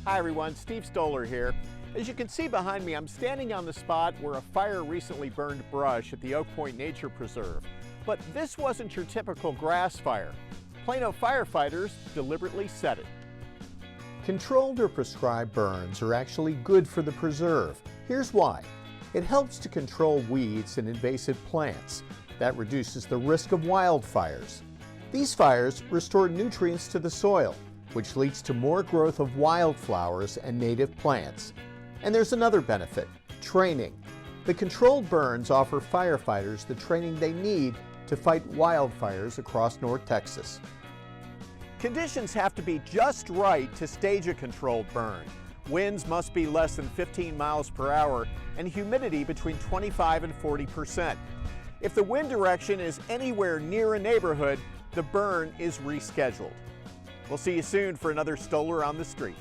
Hi everyone, Steve Stoller here. As you can see behind me, I'm standing on the spot where a fire recently burned brush at the Oak Point Nature Preserve. But this wasn't your typical grass fire. Plano firefighters deliberately set it. Controlled or prescribed burns are actually good for the preserve. Here's why. It helps to control weeds and invasive plants. That reduces the risk of wildfires. These fires restore nutrients to the soil, which leads to more growth of wildflowers and native plants. And there's another benefit, training. The controlled burns offer firefighters the training they need to fight wildfires across North Texas. Conditions have to be just right to stage a controlled burn. Winds must be less than 15 miles per hour and humidity between 25 and 40%. If the wind direction is anywhere near a neighborhood, the burn is rescheduled. We'll see you soon for another Stoller on the Street.